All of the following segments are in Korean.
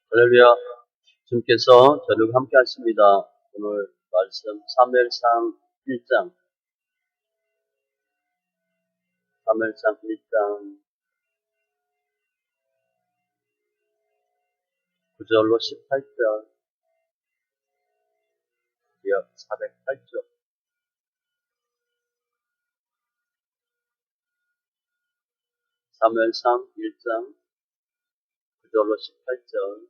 할렐루야. 주님께서 저녁 함께 하십니다. 오늘 말씀 사무엘상 1장 9절로 18절, 역 408쪽. 사무엘상 1장 9절로 18절.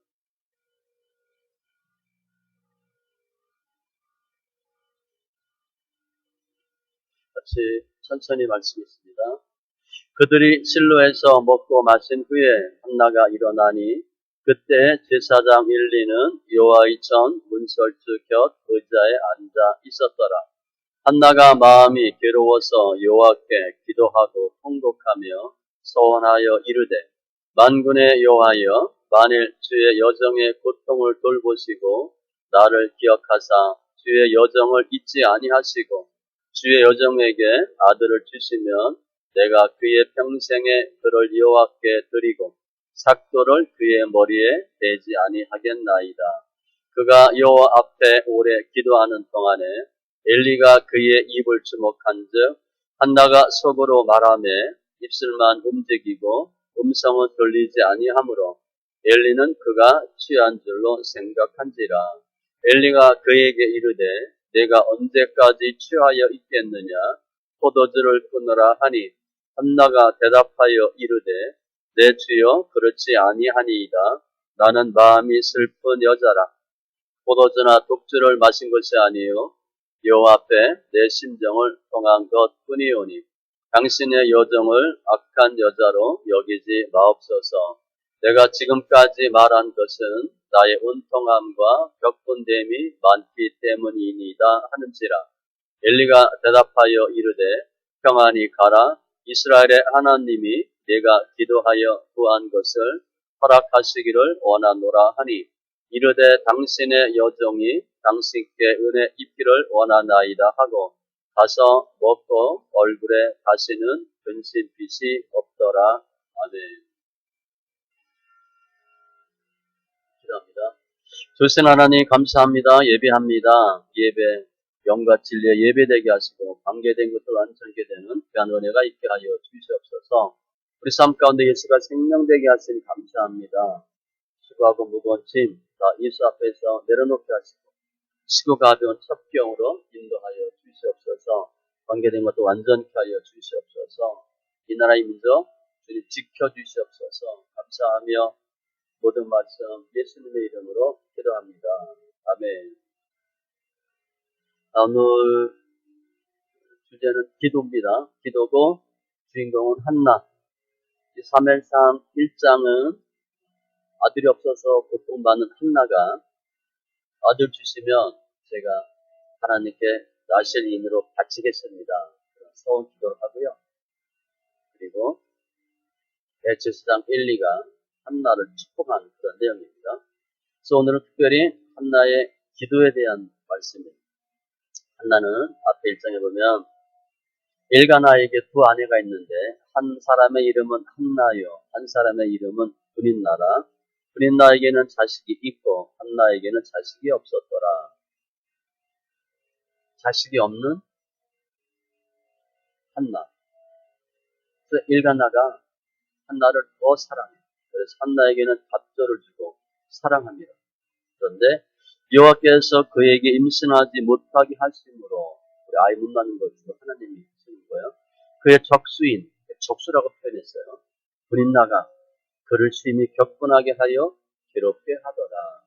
같이 천천히 말씀했습니다. 그들이 실로에서 먹고 마신 후에 한나가 일어나니 그때 제사장 엘리는 여호와의 전 문설주 곁 의자에 앉아 있었더라. 한나가 마음이 괴로워서 여호와께 기도하고 통곡하며 소원하여 이르되, 만군의 여호와여, 만일 주의 여정의 고통을 돌보시고 나를 기억하사 주의 여정을 잊지 아니하시고 주의 여정에게 아들을 주시면 내가 그의 평생에 그를 여호와께 드리고 삭도를 그의 머리에 대지 아니하겠나이다. 그가 여호와 앞에 오래 기도하는 동안에 엘리가 그의 입을 주목한즉 한나가 속으로 말하며 입술만 움직이고 음성은 들리지 아니하므로 엘리는 그가 취한 줄로 생각한지라. 엘리가 그에게 이르되, 내가 언제까지 취하여 있겠느냐? 포도주를 끊으라 하니 한나가 대답하여 이르되, 내 주여, 그렇지 아니하니이다. 나는 마음이 슬픈 여자라. 포도주나 독주를 마신 것이 아니요 여호와 앞에 내 심정을 통한 것뿐이오니 당신의 여정을 악한 여자로 여기지 마옵소서. 내가 지금까지 말한 것은 나의 운통함과 격분됨이 많기 때문이니이다 하는지라. 엘리가 대답하여 이르되, 평안히 가라. 이스라엘의 하나님이 내가 기도하여 구한 것을 허락하시기를 원하노라 하니 이르되, 당신의 여종이 당신께 은혜 입기를 원하나이다 하고 가서 먹고 얼굴에 다시는 근심빛이 없더라. 아멘. 기도합니다. 주신 하나님 감사합니다. 예배합니다. 예배 영과 진리에 예배되게 하시고 관계된 것들 완전케 되는 귀한 은혜가 있게 하여 주시옵소서. 우리 삶 가운데 예수가 생명되게 하시니 감사합니다. 수고하고 무거운 짐 다 예수 앞에서 내려놓게 하시고 시고 가벼운 첩경으로 인도하여 주시옵소서. 관계된 것도 완전케 하여 주시옵소서. 이 나라의 민족 주님 지켜주시옵소서. 감사하며 모든 말씀 예수님의 이름으로 기도합니다. 아멘. 오늘 주제는 기도입니다. 기도고 주인공은 한나. 사무엘상 1장은 아들이 없어서 고통받는 한나가 아들 주시면 제가 하나님께 나실 인으로 바치겠습니다. 서원 기도를 하고요. 그리고 대제사장 엘리가 한나를 축복하는 그런 내용입니다. 그래서 오늘은 특별히 한나의 기도에 대한 말씀입니다. 한나는 앞에 1장에 보면 엘가나에게 두 아내가 있는데 한 사람의 이름은 한나요, 한 사람의 이름은 브닌나라. 브닌나에게는 자식이 있고 한나에게는 자식이 없었더라. 자식이 없는 한나. 그래서 엘가나가 한나를 더 사랑해요. 그래서 한나에게는 밥조를 주고 사랑합니다. 그런데 여호와께서 그에게 임신하지 못하게 하심으로 우리 아이 못 낳는 것으로 하나님이 하시는 거예요. 그의 적수인, 적수라고 표현했어요. 브닌나가 그를 심히 격분하게 하여 괴롭게 하더라.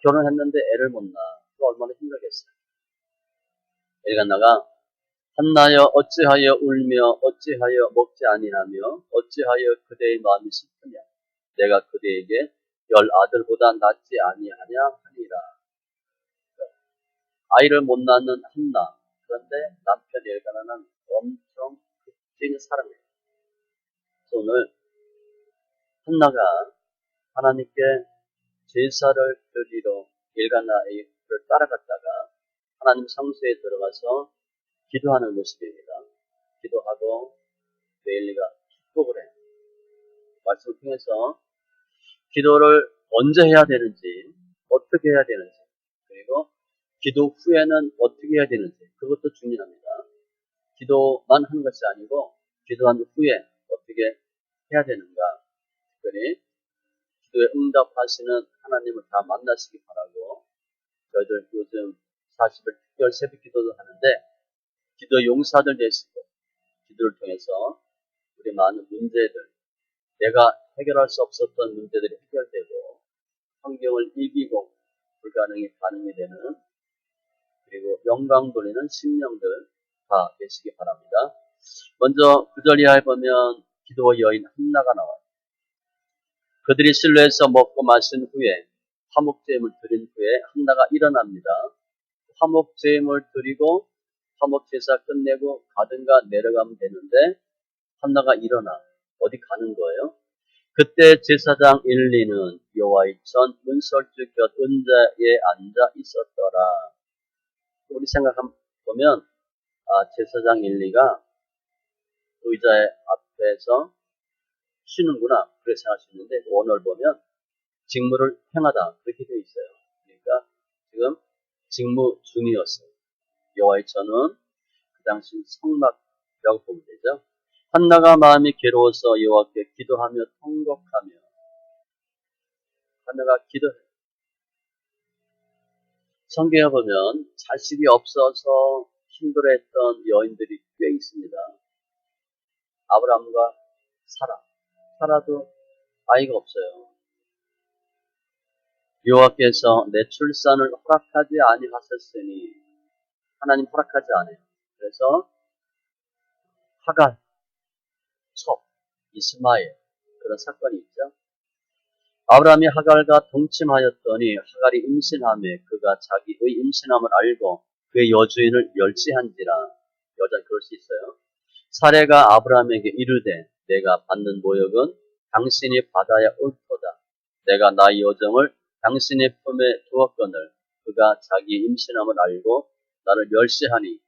결혼했는데 애를 못 낳아. 또 얼마나 힘들겠어요. 엘가나가 한나여 어찌하여 울며 어찌하여 먹지 아니하며 어찌하여 그대의 마음이 슬프냐. 내가 그대에게 10아들보다 낫지 아니하냐 하니라. 아이를 못 낳는 한나. 그런데 남편 엘가나는 엄청 극진히 사랑해요. 그래서 오늘 한나가 하나님께 제사를 드리러 엘가나를 따라갔다가 하나님 성소에 들어가서 기도하는 모습입니다. 기도하고 엘리가 축복을 해요. 말씀을 통해서 기도를 언제 해야 되는지, 어떻게 해야 되는지, 그리고 기도 후에는 어떻게 해야 되는지, 그것도 중요합니다. 기도만 하는 것이 아니고, 기도한 후에 어떻게 해야 되는가, 특별히 기도에 응답하시는 하나님을 다 만나시기 바라고, 저희들 요즘 40일 특별 새벽 기도도 하는데, 기도 용사들 되시고, 기도를 통해서 우리 많은 문제들, 내가 해결할 수 없었던 문제들이 해결되고, 환경을 이기고, 불가능이 가능이 되는, 그리고 영광 돌리는 심령들 다 되시기 바랍니다. 먼저 9절 이하에 보면 기도 여인 한나가 나와요. 그들이 실로에서 먹고 마신 후에 화목제물 드린 후에 한나가 일어납니다. 화목제물 드리고 화목제사 끝내고 가든가 내려가면 되는데 한나가 일어나 어디 가는 거예요? 그때 제사장 일리는 여호와의 전 문설주 곁 은자에 앉아 있었더라. 우리 생각해보면 제사장 일리가 의자의 앞에서 쉬는구나 그렇게 생각할 수 있는데 오늘 보면 직무를 행하다 그렇게 되어 있어요. 그러니까 지금 직무 중이었어요. 여호와의 전은 그 당시 성막이라고 보면 되죠. 한나가 마음이 괴로워서 여호와께 기도하며 통곡하며 한나가 기도해. 성경에 보면 자식이 없어서 힘들어했던 여인들이 꽤 있습니다. 아브라함과 사라도 아이가 없어요. 여호와께서 내 출산을 허락하지 아니하셨으니 하나님 허락하지 않아요. 그래서 하갈, 첩, 이스마엘 그런 사건이 있죠. 아브라함이 하갈과 동침하였더니 하갈이 임신하며 그가 자기의 임신함을 알고 그의 여주인을 멸시한지라. 여자 그럴 수 있어요. 사례가 아브라함에게 이르되 내가 받는 모욕은 당신이 받아야 옳도다. 내가 나의 여정을 당신의 품에 두었거늘 그가 자기 임신함을 알고 나를 멸시하니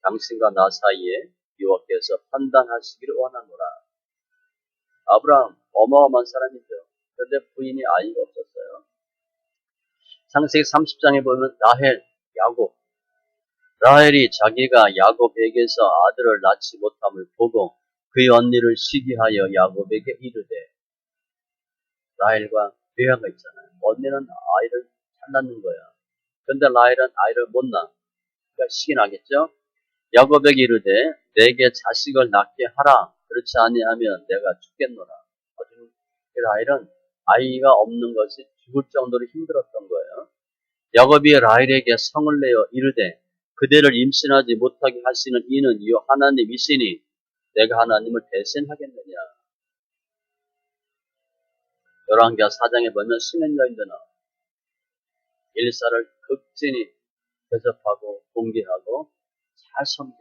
당신과 나 사이에 여호와께서 판단하시기를 원하노라. 아브라함 어마어마한 사람이죠. 그런데 부인이 아이가 없었어요. 창세기 30장에 보면 라헬, 야곱. 라헬이 자기가 야곱에게서 아들을 낳지 못함을 보고 그의 언니를 시기하여 야곱에게 이르되 라헬과 대화가 있잖아요. 언니는 아이를 잘 낳는 거야. 그런데 라헬은 아이를 못 낳아. 그러니까 시기 나겠죠. 야곱에게 이르되 내게 자식을 낳게 하라. 그렇지 아니하면 내가 죽겠노라. 라헬은 아이가 없는 것이 죽을 정도로 힘들었던 거예요. 야곱이 라헬에게 성을 내어 이르되 그대를 임신하지 못하게 하시는 이는 이 하나님이시니 내가 하나님을 대신하겠느냐. 열왕기하 4장에 보면 수면 여인들은 엘리사를 극진히 대접하고 공개하고 잘 섬겨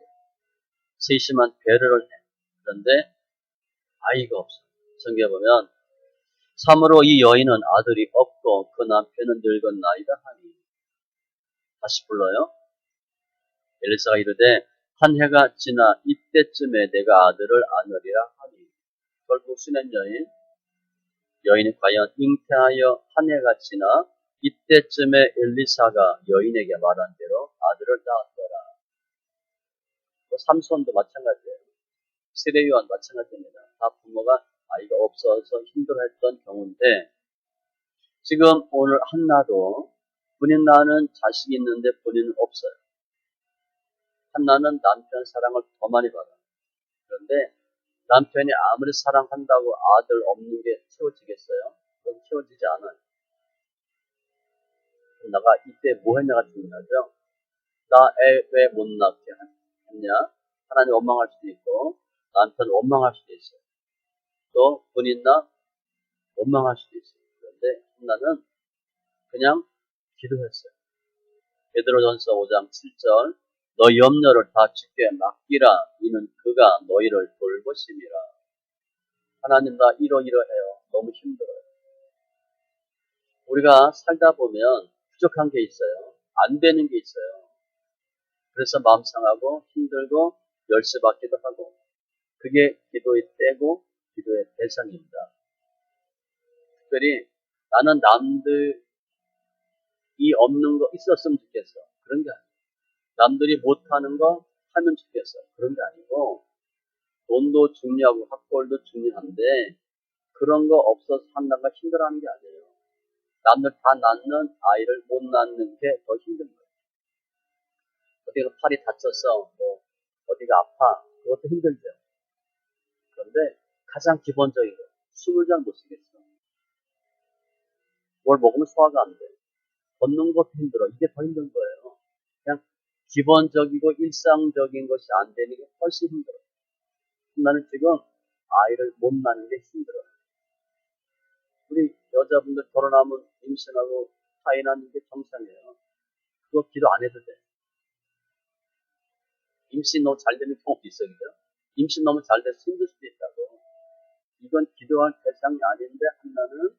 세심한 배려를 해. 그런데 아이가 없어. 성경에 보면 참으로 이 여인은 아들이 없고 그 남편은 늙었나이다 하니. 다시 불러요. 엘리사가 이르되 한 해가 지나 이때쯤에 내가 아들을 안으리라 하니. 결국 수면 여인이 과연 잉태하여 한 해가 지나 이때쯤에 엘리사가 여인에게 말한 대로 아들을 낳았더라. 삼손도 마찬가지예요. 세례요한 마찬가지입니다. 다 부모가 아이가 없어서 힘들어했던 경우인데 지금 오늘 한나도 본인 낳는 자식이 있는데 본인은 없어요. 한나는 남편 사랑을 더 많이 받아요. 그런데 남편이 아무리 사랑한다고 아들 없는 게 채워지겠어요? 그건 채워지지 않아요. 한나가 이때 뭐 했냐가 중요하죠. 나 애 왜 못 낳게 했냐? 하나님 원망할 수도 있고 남편 원망할 수도 있어요. 또 본인나 원망할 수도 있어요. 그런데 한나는 그냥 기도했어요. 베드로전서 5장 7절 너희 염려를 다 주께 맡기라 이는 그가 너희를 돌보심이라. 하나님 나 이러이러해요. 너무 힘들어요. 우리가 살다 보면 부족한 게 있어요. 안 되는 게 있어요. 그래서 마음 상하고 힘들고 열쇠받기도 하고 그게 기도의 때고 기도의 대상입니다. 특별히 나는 남들이 없는 거 있었으면 좋겠어. 그런 게 아니야. 남들이 못하는 거 하면 좋겠어. 그런 게 아니고, 돈도 중요하고 학벌도 중요한데, 그런 거 없어서 산다는 걸 힘들어하는 게 아니에요. 남들 다 낳는 아이를 못 낳는 게 더 힘든 거예요. 어디가 팔이 다쳐서, 뭐, 어디가 아파. 그것도 힘들죠. 그런데 가장 기본적인 거, 숨을 잘 못 쉬겠어. 뭘 먹으면 소화가 안 돼. 걷는 것도 힘들어. 이게 더 힘든 거예요. 그냥 기본적이고 일상적인 것이 안 되는 게 훨씬 힘들어. 나는 지금 아이를 못 낳는 게 힘들어. 우리 여자분들 결혼하면 임신하고 타인하는 게 정상이에요. 그거 기도 안 해도 돼. 임신 너무 잘 되는 경우도 있어요. 그죠? 임신 너무 잘 돼서 힘들 수도 있다고. 이건 기도할 대상이 아닌데 한나는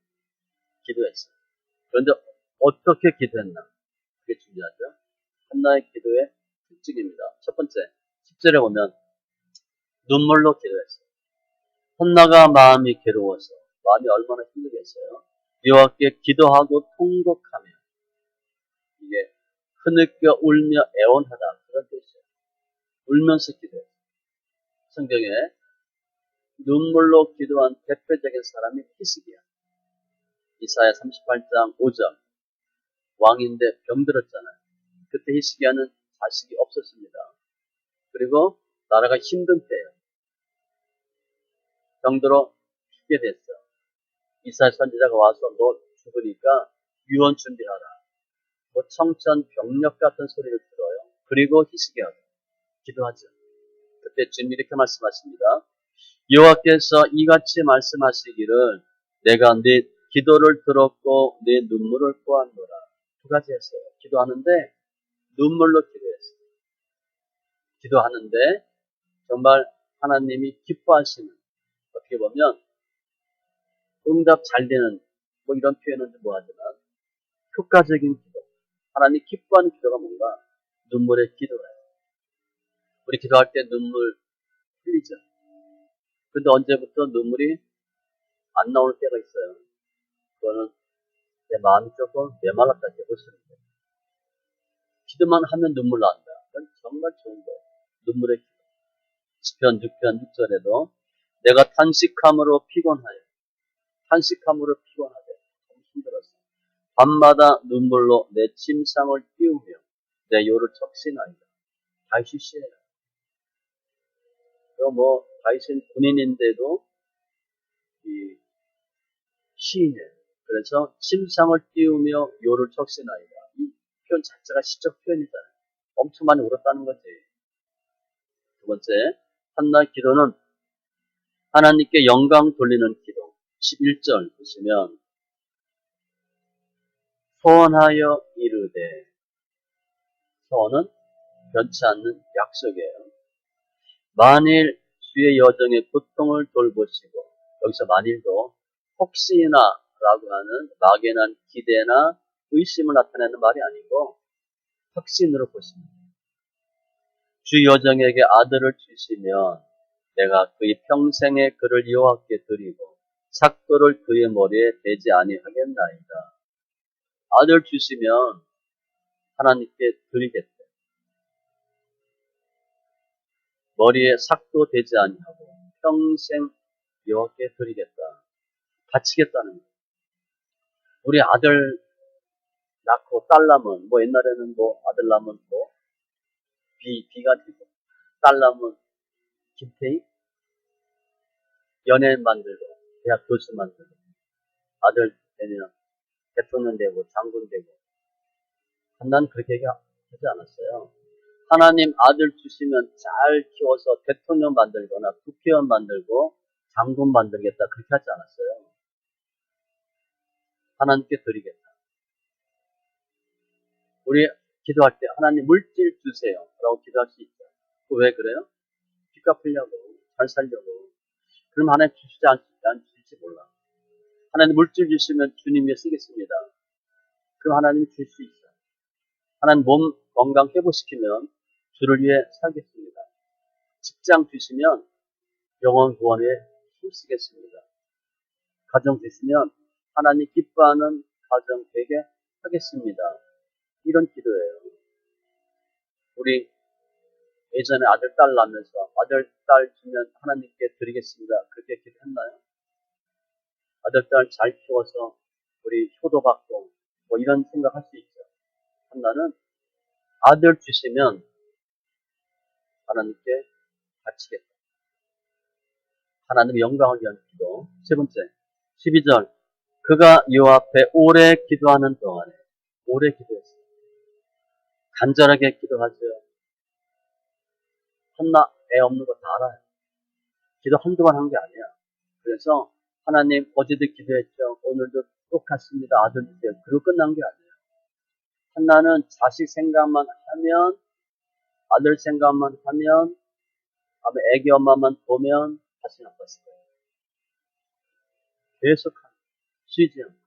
기도했어요. 그런데 어떻게 기도했나? 그게 중요하죠. 한나의 기도의 특징입니다. 첫 번째, 10절에 보면 눈물로 기도했어요. 한나가 마음이 괴로워서 마음이 얼마나 힘들겠어요. 여호와께 기도하고 통곡하며 이게 흐느껴 울며 애원하다 그런 뜻이에요. 울면서 기도해요. 성경에 눈물로 기도한 대표적인 사람이 히스기야. 이사야 38장 5절 왕인데 병들었잖아요. 그때 히스기야는 자식이 없었습니다. 그리고 나라가 힘든 때예요. 병들어 죽게 됐어. 이사야 선지자가 와서 너 죽으니까 유언 준비하라. 뭐 청천벽력 같은 소리를 들어요. 그리고 히스기야가 기도하죠. 그때 주님이 이렇게 말씀하십니다. 여호와께서 이같이 말씀하시기를 내가 네 기도를 들었고 네 눈물을 보았노라. 두 가지 했어요. 기도하는데 눈물로 기도했어요. 기도하는데 정말 하나님이 기뻐하시는 어떻게 보면 응답 잘 되는 뭐 이런 표현은 뭐하지만 효과적인 기도. 하나님 기뻐하는 기도가 뭔가 눈물의 기도예요. 우리 기도할 때 눈물 흘리죠. 근데 언제부터 눈물이 안 나올 때가 있어요. 그거는 내 마음이 조금 메말랐다 이렇게 보시는 거예요. 기도만 하면 눈물 난다. 그건 정말 좋은 거예요. 눈물의 기도. 시편 6편 6절에도 내가 탄식함으로 피곤하여 너무 힘들었어. 밤마다 눈물로 내 침상을 띄우며 내 요를 적시나이다. 다윗이 시예요. 뭐 다윗은 군인인데도 이 시인이에요. 그래서 침상을 띄우며 요를 적시나이다. 이 표현 자체가 시적 표현이잖아요. 엄청 많이 울었다는 거지. 두 번째, 한나 기도는 하나님께 영광 돌리는 기도. 11절 보시면 소원하여 이르되 소원은 변치 않는 약속이에요. 만일 주의 여정의 고통을 돌보시고 여기서 만일도 혹시나라고 하는 막연한 기대나 의심을 나타내는 말이 아니고 확신으로 보십니다. 주 여정에게 아들을 주시면 내가 그의 평생의 그를 여호와께 드리고 삭도를 그의 머리에 대지 아니하겠나이다. 아들 주시면 하나님께 드리겠다. 머리에 삭도 되지 아니하고 평생 여호와께 드리겠다. 바치겠다는 거예요. 우리 아들 낳고 딸 낳으면 뭐 옛날에는 뭐 아들 낳으면 뭐 비가 되고 딸 낳으면 김태희 연예인 만들고 대학 교수 만들고 아들 되면 대통령 되고 장군 되고 난 그렇게 얘기하지 않았어요. 하나님 아들 주시면 잘 키워서 대통령 만들거나 국회의원 만들고 장군 만들겠다 그렇게 하지 않았어요. 하나님께 드리겠다. 우리 기도할 때 하나님 물질 주세요 라고 기도할 수 있죠. 왜 그래요? 빚 갚으려고 잘 살려고. 그럼 하나님 주시지 않을지 몰라. 하나님 물질 주시면 주님 위해 쓰겠습니다. 그럼 하나님 줄 수 있어요. 하나님 몸 건강 회복시키면 주를 위해 살겠습니다. 직장 주시면 영혼 구원에 힘쓰겠습니다. 가정 주시면 하나님 기뻐하는 가정 되게 하겠습니다. 이런 기도예요. 우리 예전에 아들, 딸 낳으면서 아들, 딸 주면 하나님께 드리겠습니다. 그렇게 기도했나요? 아들, 딸 잘 키워서 우리 효도받고 뭐 이런 생각할 수 있죠. 하나는 아들 주시면 하나님께 바치겠다. 하나님의 영광을 위한 기도. 세 번째, 12절. 그가 여호와 앞에 오래 기도하는 동안에 오래 기도했어요. 간절하게 기도하죠. 한나 애 없는 거 다 알아요. 기도 한두 번 한 게 아니야. 그래서 하나님 어제도 기도했죠. 오늘도 똑같습니다. 아들 주세요. 그리고 끝난 게 아니에요. 한나는 자식 생각만 하면, 아들 생각만 하면, 애기 엄마만 보면 다시 나빴을 거예요. 계속 쉬지 않고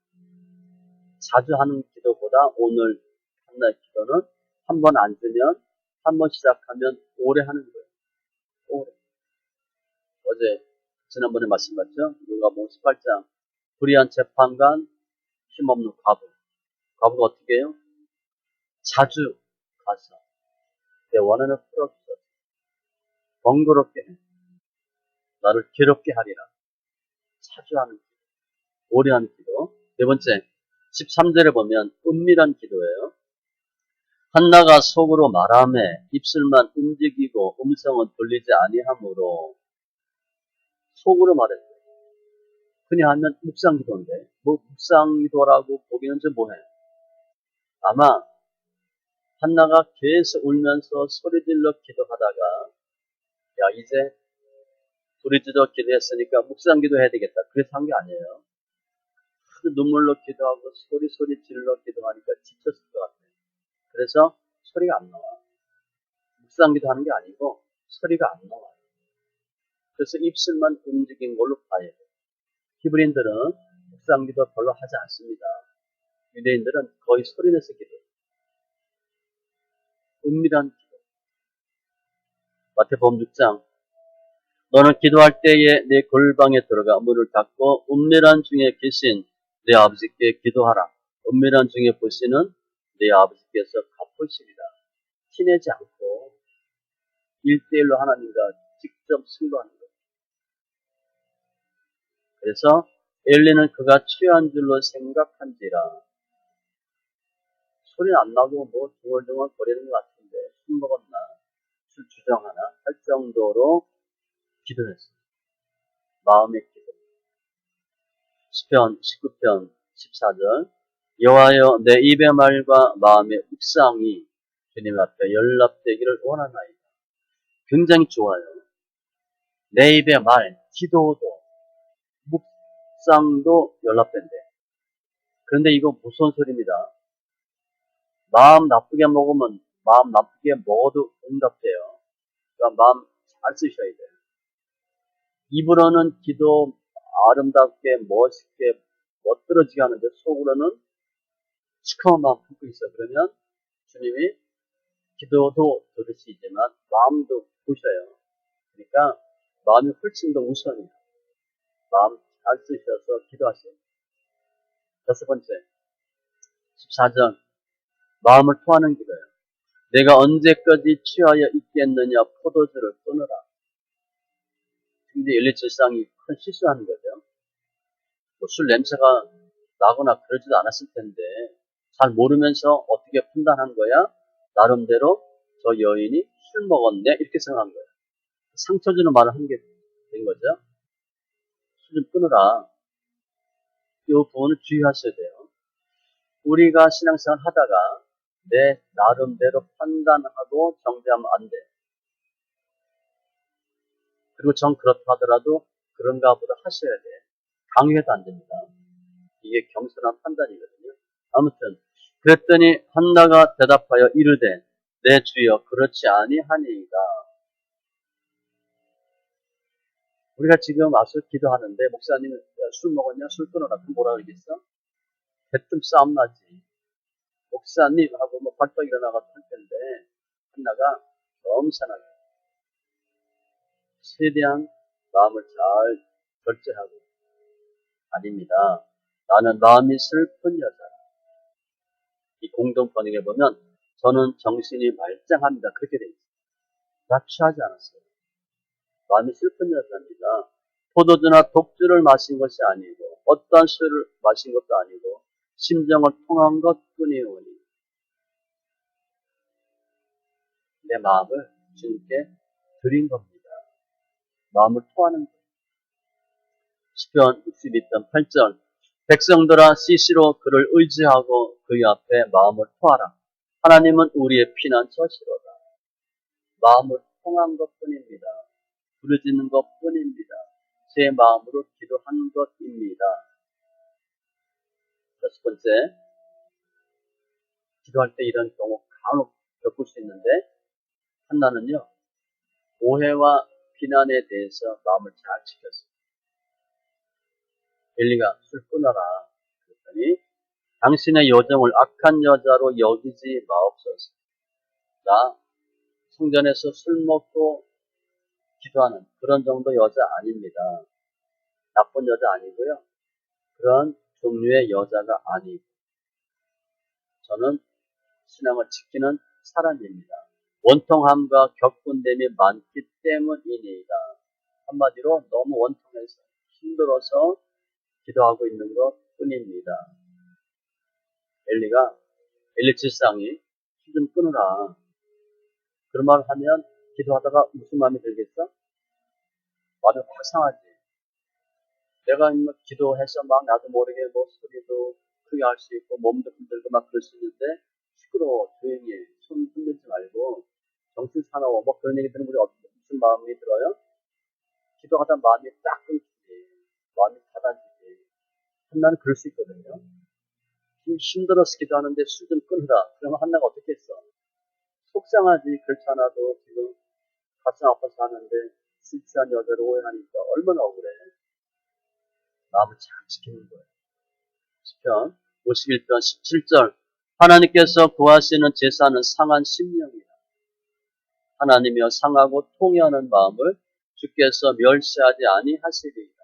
자주 하는 기도보다 오늘 한나의 기도는 한 번 앉으면, 한 번 시작하면 오래 하는 거예요. 오래. 어제 지난번에 말씀드렸죠. 누가복음 18장 불의한 재판관, 힘없는 과부. 과부가 어떻게 해요? 자주 가서 내 원한을 풀어주소서. 번거롭게 해. 나를 괴롭게 하리라. 자주 하는 기도. 오래 하는 기도. 네 번째, 13절에 보면 은밀한 기도예요. 한나가 속으로 말하며 입술만 움직이고 음성은 들리지 아니하므로 속으로 말했어요. 그냥 하면 묵상기도인데 뭐 묵상기도라고 보기는 좀 뭐해. 아마 한나가 계속 울면서 소리질러 기도하다가 야 이제 소리질러 기도했으니까 묵상기도 해야 되겠다. 그래서 한 게 아니에요. 눈물로 기도하고 소리 질러 기도하니까 지쳤을 것 같아요. 그래서 소리가 안 나와. 묵상기도 하는 게 아니고 소리가 안 나와요. 그래서 입술만 움직인 걸로 봐야 돼요. 히브리인들은 묵상기도 별로 하지 않습니다. 유대인들은 거의 소리내서 기도해요. 은밀한 기도. 마태복음 6장 너는 기도할 때에 내 골방에 들어가 문을 닫고 은밀한 중에 계신 내 아버지께 기도하라. 은밀한 중에 보시는 내 아버지께서 갚으시리라. 티내지 않고 1대1로 하나님과 직접 승부하는 거예요. 그래서 엘리는 그가 취한 줄로 생각한지라. 소리는 안 나고 뭐 중얼중얼 거리는 것 같은데 술 먹었나 술 주정하나 할 정도로 기도했어요. 마음의 기도. 시편 19편 14절 여호와여 내 입의 말과 마음의 묵상이 주님 앞에 연락되기를 원하나이다. 굉장히 좋아요. 내 입의 말, 기도도 묵상도 연락된대. 그런데 이거 무서운 소리입니다. 마음 나쁘게 먹으면 마음 나쁘게 먹어도 응답돼요. 그러니까 마음 잘 쓰셔야 돼요. 입으로는 기도 아름답게 멋있게 멋들어지게 하는데 속으로는 시커먼 마음 품고 있어요. 그러면 주님이 기도도 들으시지만 마음도 보셔요. 그러니까 마음이 훨씬 더 우선이에요. 마음 잘 쓰셔서 기도하세요. 다섯 번째, 14절 마음을 토하는 기도예요. 내가 언제까지 취하여 있겠느냐 포도주를 끊으라. 근데 엘리 제사장이 큰 실수하는 거죠. 뭐 술 냄새가 나거나 그러지도 않았을 텐데 잘 모르면서 어떻게 판단한 거야? 나름대로 저 여인이 술 먹었네 이렇게 생각한 거예요. 상처 주는 말을 한 게 된 거죠. 술 좀 끊으라. 이 부분을 주의하셔야 돼요. 우리가 신앙생활 하다가 내 나름대로 판단하고 정죄하면 안 돼. 그리고 전 그렇다 하더라도 그런가 보다 하셔야 돼. 강요해도 안 됩니다. 이게 겸손한 판단이거든요. 아무튼 그랬더니 한나가 대답하여 이르되 내 주여 그렇지 아니하니이다. 우리가 지금 와서 기도하는데 목사님은 술 먹었냐? 술 끊어라. 그럼 뭐라 그러겠어? 대뜸 싸움 나지. 목사님 하고 뭐 벌떡 일어나가서 할 텐데 한나가 겸손하게 최대한 마음을 잘 절제하고 아닙니다. 나는 마음이 슬픈 여자라. 이 공동 번역에 보면 저는 정신이 말짱합니다. 그렇게 돼 있어요. 나 취하지 않았어요. 마음이 슬픈 여자입니다. 포도주나 독주를 마신 것이 아니고 어떠한 술을 마신 것도 아니고 심정을 통한 것뿐이오니 내 마음을 주님께 드린 겁니다. 마음을 토하는 거예요. 시편 62편 8절 백성들아 시시로 그를 의지하고 그의 앞에 마음을 토하라. 하나님은 우리의 피난처시로다. 마음을 통한 것뿐입니다. 부르짖는 것뿐입니다. 제 마음으로 기도한 것입니다. 첫 번째, 기도할 때 이런 경우 간혹 겪을 수 있는데 한나는요, 오해와 비난에 대해서 마음을 잘 지켰어요. 엘리가 술 끊어라. 그랬더니 당신의 여정을 악한 여자로 여기지 마옵소서. 나 성전에서 술 먹고 기도하는 그런 정도 여자 아닙니다. 나쁜 여자 아니고요. 그런 종류의 여자가 아니고 저는 신앙을 지키는 사람입니다. 원통함과 격분됨이 많기 때문이니이다. 한마디로 너무 원통해서 힘들어서 기도하고 있는 것 뿐입니다. 엘리 칠상이 술 좀 끊으라. 그런 말을 하면 기도하다가 무슨 마음이 들겠어? 마음이 확 상하지. 내가 기도해서 막 나도 모르게 뭐 소리도 크게 할 수 있고 몸도 흔들고 막 그럴 수 있는데 시끄러워 조용히 손 흔들지 말고 정신 사나워 뭐 그런 얘기 들으면 우리 무슨 마음이 들어요? 기도하다 마음이 딱 끊기지. 마음이 닫아지지. 한나는 그럴 수 있거든요. 힘들어서 기도하는데 술 좀 끊으라. 그러면 한나가 어떻게 했어? 속상하지. 그렇지 않아도 지금 가슴 아파서 하는데 술 취한 여자를 오해하니까 얼마나 억울해. 마음을 잘 지키는 거예요. 시편 51편 17절 하나님께서 구하시는 제사는 상한 심령이다. 하나님이여 상하고 통회하는 마음을 주께서 멸시하지 아니하시리이다.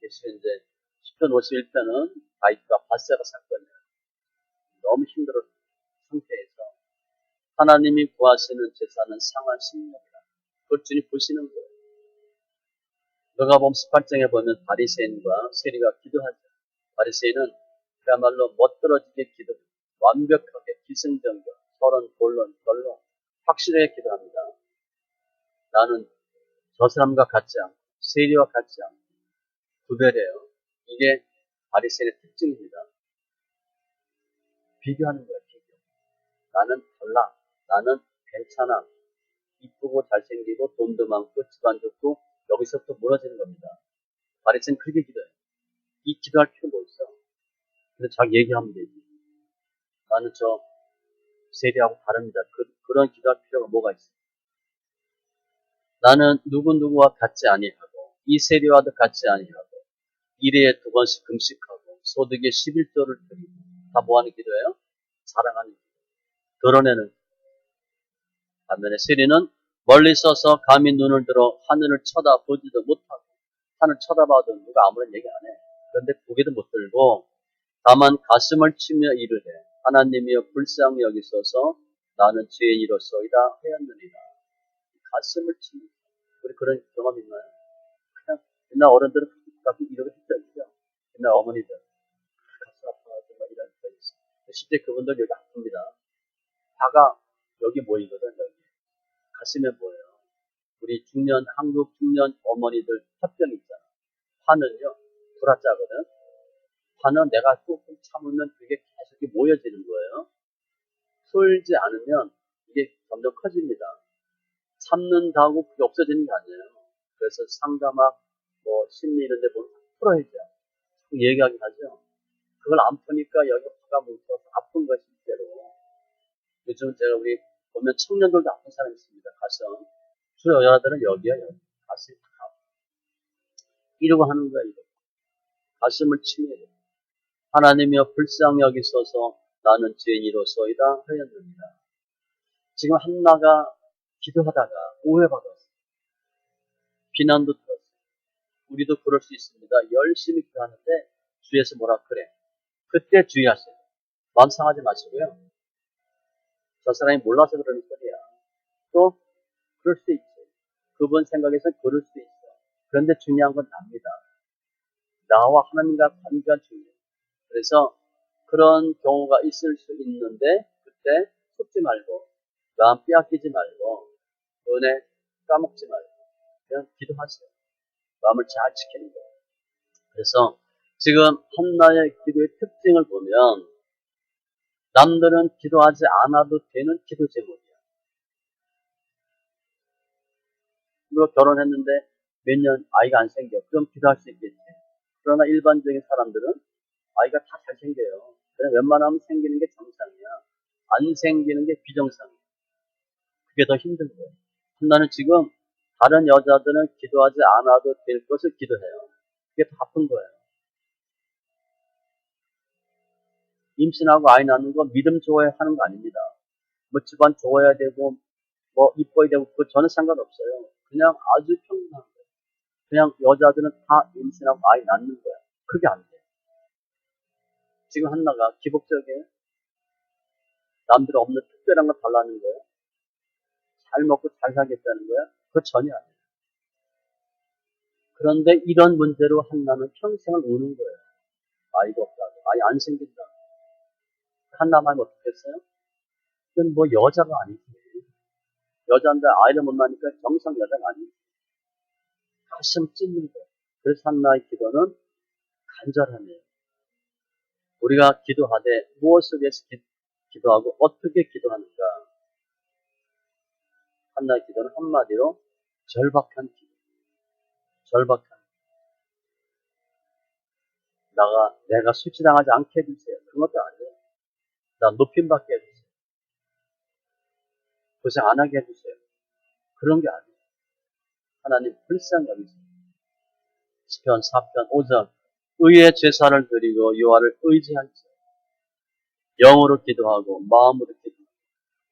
그래서 이제 시편 51편은 다윗과 밧세바 사건이에요. 너무 힘들었던 상태에서 하나님이 구하시는 제사는 상한 심령이다. 그걸 주님 보시는 거예요. 누가복음 18장에 보면 바리새인과 세리가 기도하죠. 바리새인은 그야말로 멋들어지게 기도, 완벽하게 기승전결, 서론, 본론, 결론 확실하게 기도합니다. 나는 저 사람과 같지 않고 세리와 같지 않고 구별해요. 이게 바리새인의 특징입니다. 비교하는 거예요. 비교. 나는 달라. 나는 괜찮아. 이쁘고 잘생기고 돈도 많고 집안 좋고 여기서부터 무너지는 겁니다. 바리새인은 그렇게 기도해요. 이 기도할 필요 뭐 있어? 근데 자기 얘기하면 되지. 나는 저 세리하고 다릅니다. 그런 기도할 필요가 뭐가 있어? 나는 누구누구와 같지 아니하고 이 세리와도 같지 아니하고 일회에 2번씩 금식하고 소득의 11조를 드리고 다 뭐하는 기도예요? 자랑하는 기도. 드러내는. 반면에 세리는 멀리 서서 감히 눈을 들어 하늘을 쳐다보지도 못하고 하늘 쳐다봐도 누가 아무런 얘기 안 해. 그런데 고개도 못 들고 다만 가슴을 치며 이르되 하나님이여 불쌍히 여기소서 나는 죄인이로소이다 하였느니라. 가슴을 치며. 우리 그런 경험 있나요? 그냥 옛날 어른들은 가끔 이렇게 했죠. 옛날 어머니들 가슴 아파가지고 막 이런 적 있어요. 실제 그분들 여기 아픕니다. 다가 여기 모이거든. 여기 가슴에 모여요. 우리 한국 중년 어머니들 화병 있잖아. 화는요 불화자거든. 화는 내가 조금 참으면 그게 계속 모여지는 거예요. 풀지 않으면 이게 점점 커집니다. 참는다고 그게 없어지는 게 아니에요. 그래서 상담학, 심리 이런 데 보면 풀어야죠. 얘기하긴 하죠. 그걸 안 푸니까 여기 화가 뭉쳐서 아픈 거예요, 실제로. 요즘 제가 우리 보면 청년들도 아픈 사람이 있습니다. 가슴. 주로 여자들은 여기야, 여기. 가슴이 다 아파. 이러고 하는 거야, 이거. 가슴을 치며 하나님이여 불쌍히 여기소서 나는 죄인이로소이다 하였느니라. 지금 한나가 기도하다가 오해받았어요. 비난도 들었어요. 우리도 그럴 수 있습니다. 열심히 기도하는데 주위에서 뭐라 그래. 그때 주의하세요. 마음 상하지 마시고요. 저 사람이 몰라서 그러는 소리야. 또 그럴 수 있지. 그분 생각에서 그럴 수 있어. 그런데 중요한 건 납니다. 나와 하나님과 관계가 중요해요. 그래서 그런 경우가 있을 수 있는데 그때 속지 말고 마음 빼앗기지 말고 은혜 까먹지 말고 그냥 기도하세요. 마음을 잘 지키는 거예요. 그래서 지금 한나의 기도의 특징을 보면 남들은 기도하지 않아도 되는 기도 제목이야. 그리고 결혼했는데 몇 년 아이가 안 생겨. 그럼 기도할 수 있겠지. 그러나 일반적인 사람들은 아이가 다 잘 생겨요. 그냥 웬만하면 생기는 게 정상이야. 안 생기는 게 비정상이야. 그게 더 힘든 거예요. 한나는 지금 다른 여자들은 기도하지 않아도 될 것을 기도해요. 그게 더 아픈 거예요. 임신하고 아이 낳는 거 믿음 좋아야 하는 거 아닙니다. 뭐 집안 좋아야 되고 뭐 이뻐야 되고 그거 저는 상관없어요. 그냥 아주 평범한 거예요. 그냥 여자들은 다 임신하고 아이 낳는 거야. 그게 안 돼. 지금 한나가 기복적이에요. 남들 없는 특별한 거 달라는 거예요. 잘 먹고 잘 살겠다는 거야. 그거 전혀 아니에요. 그런데 이런 문제로 한나는 평생을 우는 거예요. 아이가 없다고. 아이 안 생긴다. 한나만 어떻게 했어요? 그건 뭐 여자가 아니지. 여자인데 아이를 못 낳으니까 정상 여자가 아니지. 가슴 찢는 거예요. 그래서 한나의 기도는 간절하네요. 우리가 기도하되 무엇을 위해서 기도하고 어떻게 기도하는가. 한나의 기도는 한마디로 절박한 기도. 절박한 내가 수치당하지 않게 해주세요. 그런 것도 아니에요. 나 높임받게 해주세요. 고생 안 하게 해주세요. 그런 게 아니에요. 하나님 불쌍히 여기세요. 시편 4편 5절 의의 제사를 드리고 여호와를 의지할지어다. 영으로 기도하고 마음으로 기도하고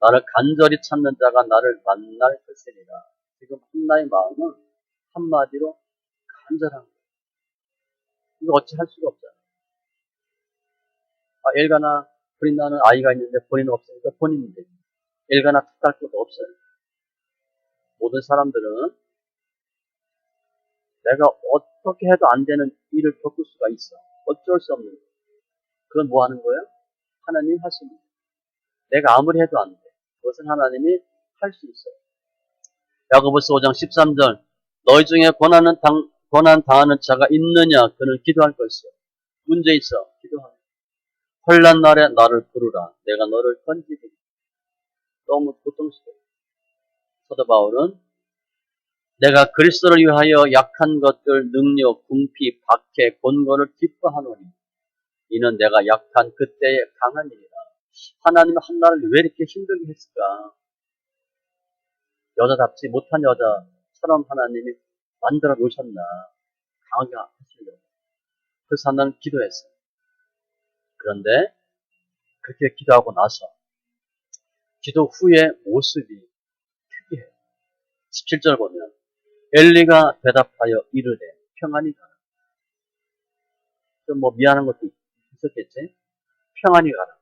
나를 간절히 찾는 자가 나를 만날 것이니라. 지금 한나의 마음은 한마디로 간절한 거예요. 이거 어찌 할 수가 없잖아요. 엘가나 브린나는 아이가 있는데 본인은 없으니까 본인이 되죠. 엘가나 탓할 것도 없어요. 모든 사람들은 내가 어떻게 해도 안 되는 일을 겪을 수가 있어. 어쩔 수 없는 거예요. 그건 뭐 하는 거예요? 하나님 하시는 거예요. 내가 아무리 해도 안 돼. 그것은 하나님이 할 수 있어요. 야고보서 5장 13절 너희 중에 고난 당하는 자가 있느냐? 그는 기도할 것이요. 문제 있어. 기도하라. 혼란 날에 나를 부르라. 내가 너를 건지리라. 너무 고통스러워. 사도 바울은 내가 그리스도를 위하여 약한 것들 능력, 궁피, 박해, 곤고를 기뻐하노니 이는 내가 약한 그때의 강한 일이라. 하나님은 한나를 왜 이렇게 힘들게 했을까? 여자답지 못한 여자처럼 하나님이 만들어 놓으셨나? 강하게 하시려고. 그래서 한나는 기도했어요. 그런데 그렇게 기도하고 나서 기도 후의 모습이 특이해요. 17절 보면 엘리가 대답하여 이르되 평안히 가라. 좀 뭐 미안한 것도 있었겠지? 평안히 가라.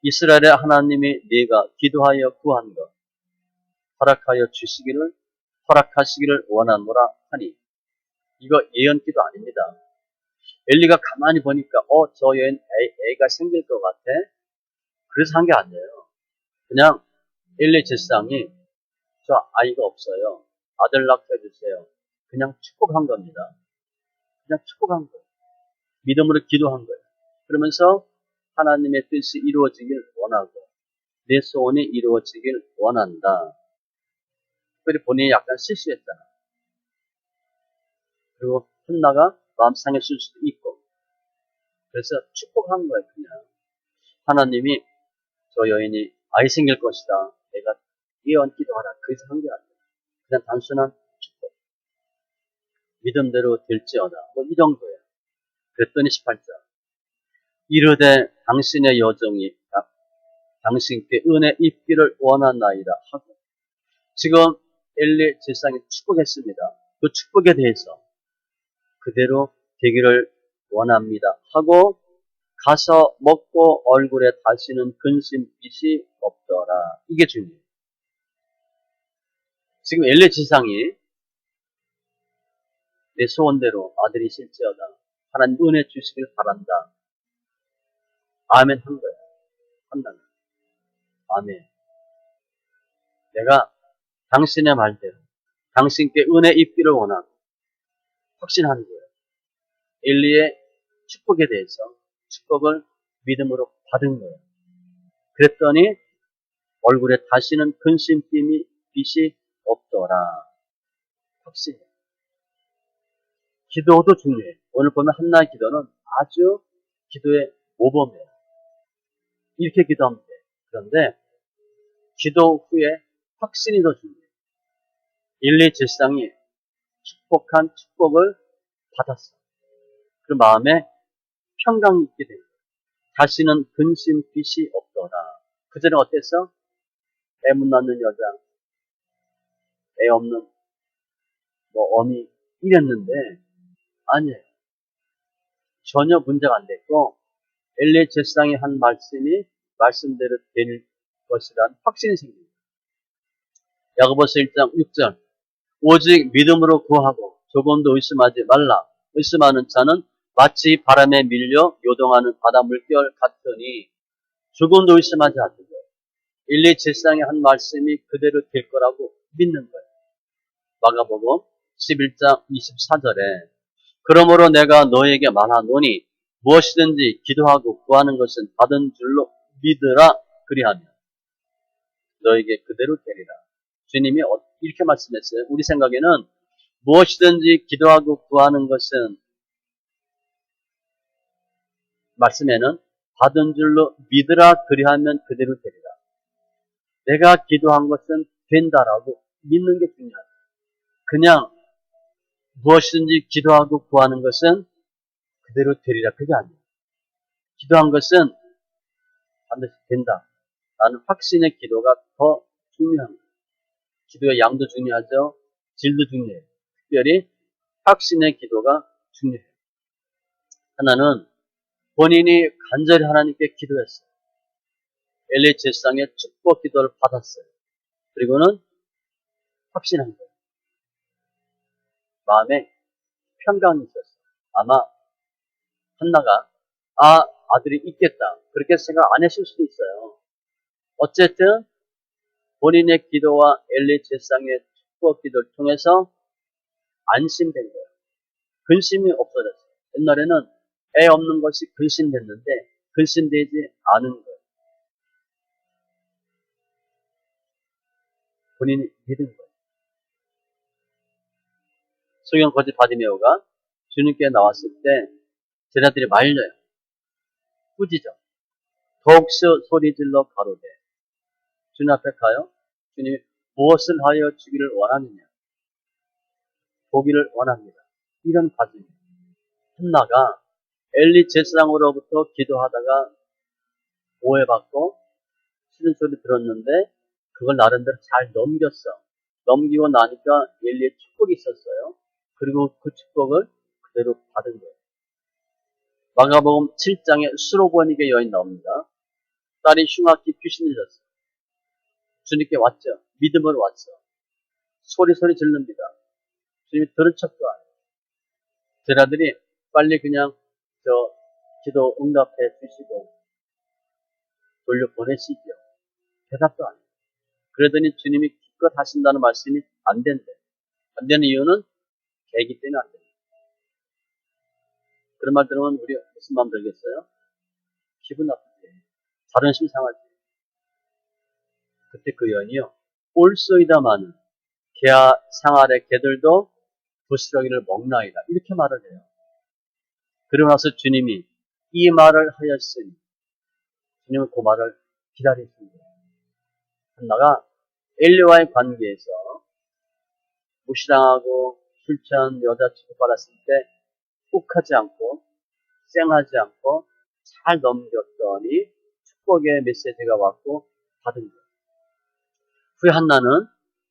이스라엘의 하나님이 네가 기도하여 구한 것 허락하시기를 원하노라 하니 이거 예언기도 아닙니다. 엘리가 가만히 보니까 저 여인 애가 생길 것 같아. 그래서 한 게 아니에요. 그냥 엘리 제사장이 저 아이가 없어요. 아들 낳게 해주세요. 그냥 축복한 겁니다. 그냥 축복한 거예요. 믿음으로 기도한 거예요. 그러면서 하나님의 뜻이 이루어지길 원하고 내 소원이 이루어지길 원한다. 특별히 본인이 약간 실수했잖아. 그리고 한나가 마음 상했을 수도 있고 그래서 축복한 거예요. 그냥 하나님이 저 여인이 아이 생길 것이다. 내가 예언 기도하라. 그래서 한 게 아니에요. 그냥 단순한 축복. 믿음대로 될지어다. 뭐 이 정도예요. 그랬더니 18절 이르되 당신의 여정이 당신께 은혜 입기를 원하나이다 하고 지금 엘리 제사장이 축복했습니다. 그 축복에 대해서 그대로 되기를 원합니다. 하고 가서 먹고 얼굴에 다시는 근심빛이 없더라. 이게 중요해요. 지금 엘리 지상이 내 소원대로 아들이 실지어다. 하나님 은혜 주시길 바란다. 아멘 한 거야. 한다면. 아멘. 내가 당신의 말대로 당신께 은혜 입기를 원하고 확신하는 거예요. 엘리의 축복에 대해서 축복을 믿음으로 받은 거예요. 그랬더니 얼굴에 다시는 근심빛이 없더라. 확신. 기도도 중요해요. 오늘 보면 한나의 기도는 아주 기도의 모범이에요. 이렇게 기도하면 돼요. 그런데 기도 후에 확신이 더 중요해요. 엘리 제사장이 축복한 축복을 받았어. 그 마음에 평강이 있게 됩니다. 다시는 근심빛이 없더라. 그전에 어땠어? 애 못 낳는 여자, 애 없는 어미 이랬는데 아니에요. 전혀 문제가 안 됐고 엘리 제사장이 한 말씀이 말씀대로 될 것이라는 확신이 생깁니다. 야고보서 1장 6절 오직 믿음으로 구하고 조금도 의심하지 말라. 의심하는 자는 마치 바람에 밀려 요동하는 바다 물결 같으니 조금도 의심하지 않는 거예요. 엘리 제사장의 한 말씀이 그대로 될 거라고 믿는 거예요. 마가복음 11장 24절에 그러므로 내가 너에게 말하노니 무엇이든지 기도하고 구하는 것은 받은 줄로 믿으라 그리하면 너에게 그대로 되리라. 주님이 이렇게 말씀했어요. 우리 생각에는 무엇이든지 기도하고 구하는 것은 말씀에는 받은 줄로 믿으라 그리하면 그대로 되리라. 내가 기도한 것은 된다라고 믿는 게 중요하다. 그냥 무엇이든지 기도하고 구하는 것은 그대로 되리라. 그게 아니에요. 기도한 것은 반드시 된다. 라는 확신의 기도가 더 중요합니다. 기도의 양도 중요하죠. 질도 중요해요. 특별히 확신의 기도가 중요해요. 하나는 본인이 간절히 하나님께 기도했어요. 엘리 제사장의 축복 기도를 받았어요. 그리고는 확신한 거예요. 마음에 평강이 있었어요. 아마 한나가 아들이 있겠다. 그렇게 생각 안 했을 수도 있어요. 어쨌든 본인의 기도와 엘리 제사장의 축복 기도를 통해서 안심된 거예요. 근심이 없어졌어요. 옛날에는 애 없는 것이 근심됐는데 근심되지 않은 거예요. 본인이 믿은 거예요. 소경 거지 바디메오가 주님께 나왔을 때 제자들이 말려요. 꾸짖어. 더욱서 소리질러 가로되 주님 앞에 가요. 주님이 무엇을 하여 주기를 원하느냐. 보기를 원합니다. 이런 과정이에요. 한나가 엘리 제사장으로부터 기도하다가 오해받고 싫은 소리 들었는데 그걸 나름대로 잘 넘겼어. 넘기고 나니까 엘리의 축복이 있었어요. 그리고 그 축복을 그대로 받은 거예요. 마가복음 7장에 수로보니게 여인 나옵니다. 딸이 흉악히 귀신을 들렸어요. 주님께 왔죠. 믿음으로 왔어. 소리 질릅니다. 주님이 들은 척도 안 해요. 제자들이 빨리 그냥 기도 응답해 주시고 돌려보내시죠. 대답도 안 해요. 그러더니 주님이 기껏 하신다는 말씀이 안 된대. 안 되는 이유는 계기 때문에 안 됩니다. 그런 말 들으면 우리 무슨 마음 들겠어요? 기분 나쁘지. 자존심 상하지. 그때 그 여인이요. 올소이다마는 개와 상아래 개들도 부스러기를 먹나이다. 이렇게 말을 해요. 그러고 나서 주님이 이 말을 하였으니 주님은 그 말을 기다리십니다. 한나가 엘리와의 관계에서 무시당하고 술 취한 여자 취급받았을 때 욱하지 않고 쌩하지 않고 잘 넘겼더니 축복의 메시지가 왔고 받은 거예요. 후에 한나는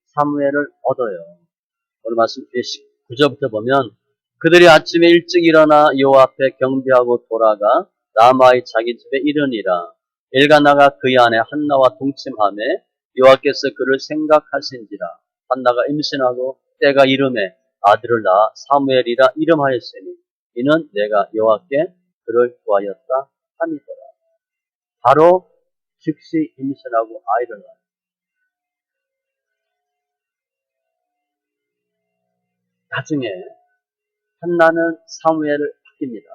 사무엘을 얻어요. 오늘 말씀 9절부터 보면 그들이 아침에 일찍 일어나 여호와 앞에 경배하고 돌아가 라마의 자기 집에 이르니라. 엘가나가 그의 아내 한나와 동침하매 여호와께서 그를 생각하신지라. 한나가 임신하고 때가 이름에 아들을 낳아 사무엘이라 이름하였으니 이는 내가 여호와께 그를 구하였다 함이더라. 바로 즉시 임신하고 아이를 낳았다. 나중에 한나는 사무엘을 바뀝니다.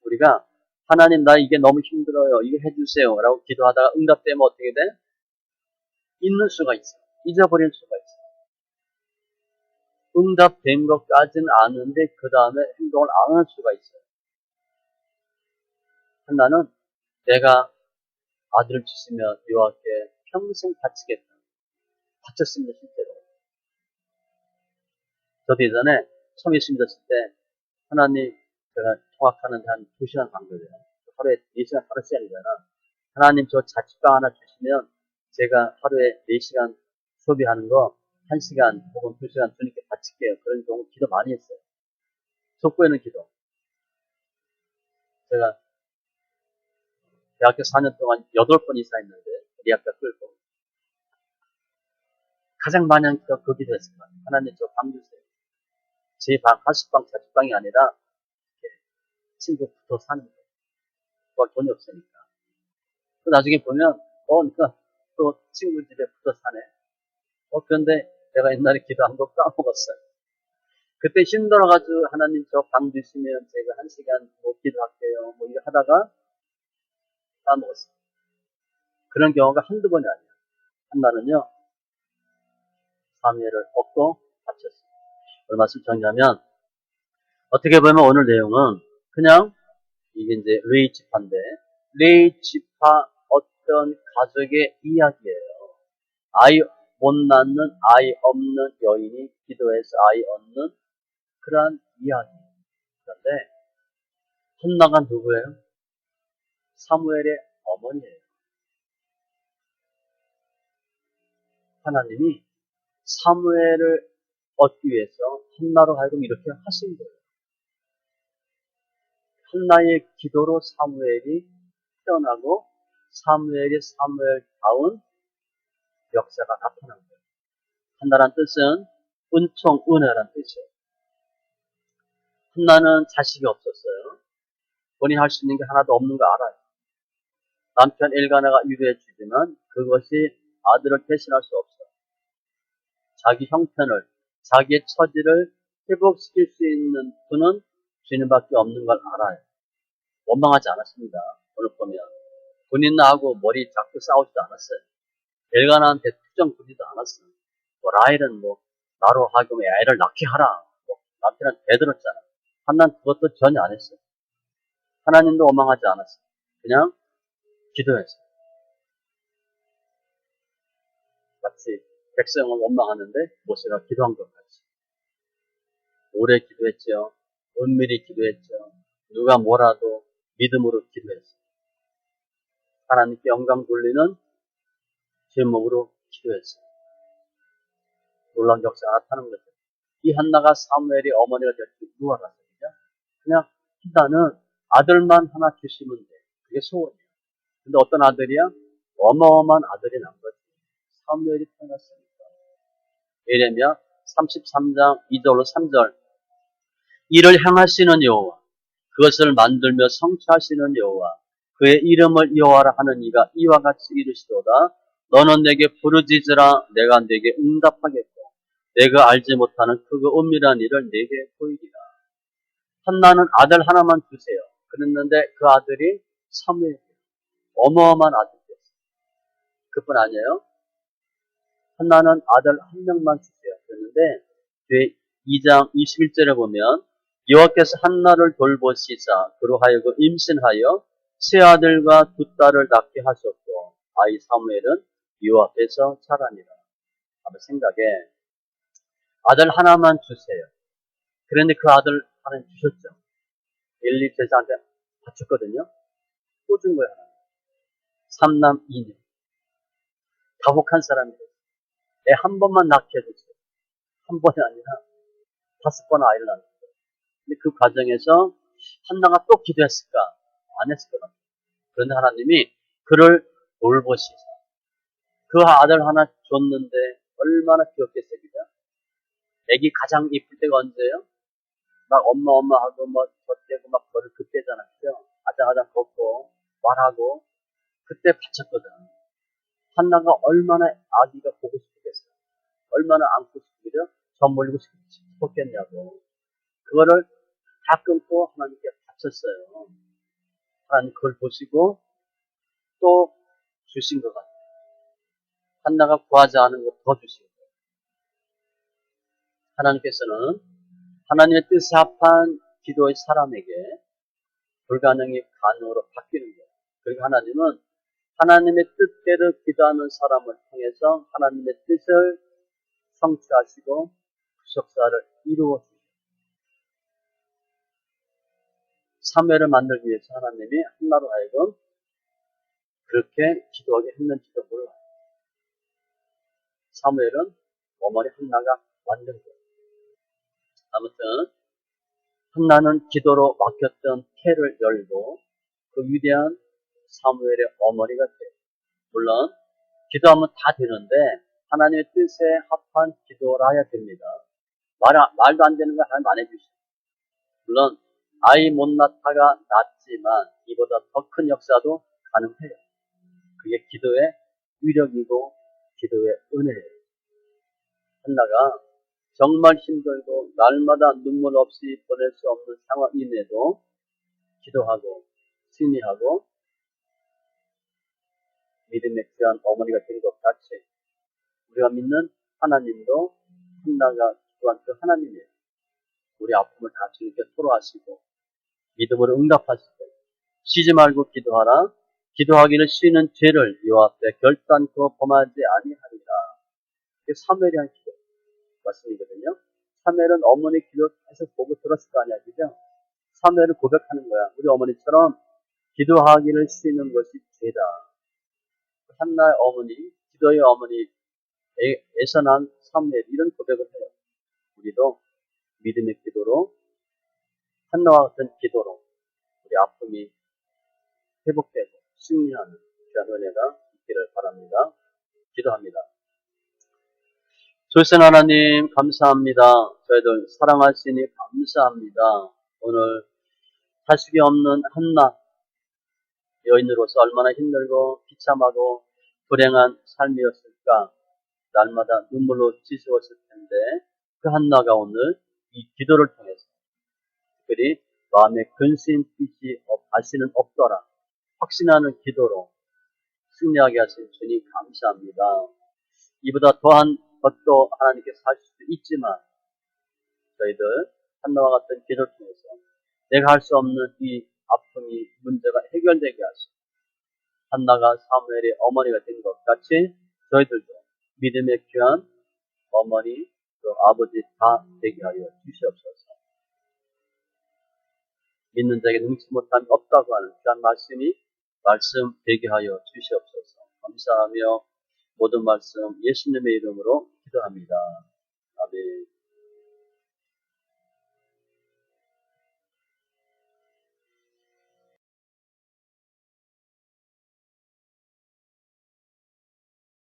우리가 하나님 나 이게 너무 힘들어요. 이거 해주세요. 라고 기도하다가 응답되면 어떻게 돼? 잊는 수가 있어. 잊어버릴 수가 있어. 응답된 것까지는 아는데 그 다음에 행동을 안 할 수가 있어요. 한나는 내가 아들을 주시면 여호와께 평생 바치겠다. 바쳤습니다. 실제로. 저도 예전에 처음 예수 믿었을 때 하나님 제가 통학하는데 한 2시간 간 거예요. 하루에 4시간, 5시간이잖아. 하나님 저 자취방 하나 주시면 제가 하루에 4시간 소비하는 거 1시간 혹은 2시간 주님께 바칠게요. 그런 경우 기도 많이 했어요. 족보에는 기도. 제가 대학교 4년 동안 8번 이사했는데 리학교 끌고 가장 많이 한 기도 그 기도했을 거예요. 하나님 저 방 주세요. 제 방, 하숙방, 자취방이 아니라 친구 붙어 사는 거예요. 그걸 돈이 없으니까. 또 나중에 보면 그러니까 또 친구 집에 붙어 사네. 그런데 내가 옛날에 기도한 거 까먹었어요. 그때 힘들어가지고 하나님 저 방 주시면 제가 1시간 뭐 기도할게요. 뭐 이렇게 하다가 까먹었어요. 그런 경우가 한두 번이 아니에요. 한나는요, 사무엘을 얻고 바쳤어요. 그 말씀 정리하면, 어떻게 보면 오늘 내용은 그냥 이게 이제 레이 지파인데, 레이 지파 어떤 가족의 이야기예요. 아이 못 낳는, 아이 없는 여인이 기도해서 아이 얻는 그러한 이야기. 그런데 한나가 누구예요? 사무엘의 어머니예요. 하나님이 사무엘을 얻기 위해서 한나로 하여금 이렇게 하신 거예요. 한나의 기도로 사무엘이 태어나고 사무엘이 사무엘다운 역사가 나타난 거예요. 한나란 뜻은 은총, 은혜란 뜻이에요. 한나는 자식이 없었어요. 본인이 할 수 있는 게 하나도 없는 거 알아요. 남편 엘가나가 위로해 주지만 그것이 아들을 대신할 수 없어요. 자기 형편을, 자기의 처지를 회복시킬 수 있는 분은 주님밖에 없는 걸 알아요. 원망하지 않았습니다. 오늘 보면 본인하고 머리 잡고 싸우지도 않았어요. 엘가나한테 투정 부리지도 않았어요. 라헬은 나로 하여금 애를 낳게 하라. 남편한테 대들었잖아. 한나는 그것도 전혀 안 했어요. 하나님도 원망하지 않았어요. 그냥 기도했어요. 마치 백성을 원망하는데 모세가 기도한 것 같이. 오래 기도했죠. 은밀히 기도했죠. 누가 뭐라도 믿음으로 기도했어요. 하나님께 영광 돌리는 제목으로 기도했어요. 놀라운 역사가 나타나는 거죠. 이 한나가 사무엘의 어머니가 될 줄 누가 알았어요? 그냥 한나는 아들만 하나 주시면 돼. 그게 소원이에요. 근데 어떤 아들이야? 어마어마한 아들이 난 거지. 사무엘이 태어났으니까. 예레미야 33장 2절로 3절. 이를 행하시는 여호와, 그것을 만들며 성취하시는 여호와, 그의 이름을 여호와라 하는 이가 이와 같이 이르시도다. 너는 내게 부르짖으라. 내가 내게 응답하겠고 내가 알지 못하는 크고 은밀한 일을 내게 보이리라. 한나는 아들 하나만 주세요. 그랬는데 그 아들이 사무엘, 어마어마한 아들이었어요. 그뿐 아니에요. 한나는 아들 한 명만 주세요. 그랬는데 뒤에 2장 21절에 보면 여호와께서 한나를 돌보시자 그로 하여금 임신하여 세 아들과 두 딸을 낳게 하셨고 아이 사무엘은 여호와 앞에서 자라니라. 한번 생각해. 아들 하나만 주세요. 그런데 그 아들 하나님 주셨죠. 엘리 제사한테 바쳤거든요. 또 준 거야. 3남 2녀. 다복한 사람이에요. 애 한 번만 낳게 해주세요. 한 번이 아니라 5번 아이를 낳는 거예요. 근데 그 과정에서 한나가 또 기도했을까? 안 했을 것 같아요. 그런데 하나님이 그를 돌보시사 그 아들 하나 줬는데 얼마나 귀엽겠어요, 그죠? 애기 가장 이쁠 때가 언제예요? 막 엄마 하고 뭐 젖대고 막 벌을 그때잖아, 그죠? 아장아장 걷고 말하고 그때 바쳤거든. 한나가 얼마나 아기가 보고 싶겠어요. 얼마나 안고 싶겠죠? 젖 몰리고 싶었겠냐고. 그거를 다 끊고 하나님께 바쳤어요. 하나님 그걸 보시고 또 주신 것 같아요. 한나가 구하지 않은 것 더 주신 거예요. 하나님께서는 하나님의 뜻에 합한 기도의 사람에게 불가능이 가능으로 바뀌는 거예요. 그리고 하나님은 하나님의 뜻대로 기도하는 사람을 통해서 하나님의 뜻을 성취하시고 구속사를 이루어 주십니다. 사무엘을 만들기 위해서 하나님이 한나로 하여금 그렇게 기도하게 했는지도 몰라요. 사무엘은 어머니 한나가 만든 거예요. 아무튼 한나는 기도로 막혔던 태를 열고 그 위대한 사무엘의 어머니가 돼요. 물론 기도하면 다 되는데 하나님의 뜻에 합한 기도를 해야 됩니다. 말도 안 되는 걸 하나님 안 해주시죠. 물론 아이 못 낳다가 낫지만 이보다 더 큰 역사도 가능해요. 그게 기도의 위력이고 기도의 은혜예요. 한나가 정말 힘들고 날마다 눈물 없이 보낼 수 없는 상황임에도 기도하고 승리하고 믿음의 귀한 어머니가 된 것 같이 우리가 믿는 하나님도 한나가 기도한 그 하나님이에요. 우리 아픔을 다 주님께 토로하시고 믿음으로 응답하시고 쉬지 말고 기도하라. 기도하기를 쉬는 죄를 여호와 앞에 결단코 범하지 아니하리라. 이게 사무엘이 한 기도 말씀이거든요. 사무엘은 어머니 기도 계속 보고 들었을 거 아니야, 그죠? 사무엘을 고백하는 거야. 우리 어머니처럼 기도하기를 쉬는 것이 죄다. 한나의 어머니, 기도의 어머니, 에서 난 사무엘 이런 고백을 해요. 우리도 믿음의 기도로 한나와 같은 기도로 우리 아픔이 회복되고 승리하는 귀한 은혜가 있기를 바랍니다. 기도합니다. 조선 하나님 감사합니다. 저희들 사랑하시니 감사합니다. 오늘 자식이 없는 한나 여인으로서 얼마나 힘들고 비참하고 불행한 삶이었을까. 날마다 눈물로 지스웠을 텐데 그 한나가 오늘 이 기도를 통해서 특별히 마음에 근심 빛이 다시는 없더라 확신하는 기도로 승리하게 하신 주님 감사합니다. 이보다 더한 것도 하나님께서 하실 수 있지만 저희들 한나와 같은 기도를 통해서 내가 할 수 없는 이 아픔이 문제가 해결되게 하시고 한나가 사무엘의 어머니가 된 것 같이 저희들도 믿음의 귀한 어머니 또 아버지 다 되게 하여 주시옵소서. 믿는 자에게 능치 못함이 없다고 하는 귀한 말씀이 말씀 되게 하여 주시옵소서. 감사하며 모든 말씀 예수님의 이름으로 기도합니다. 아멘.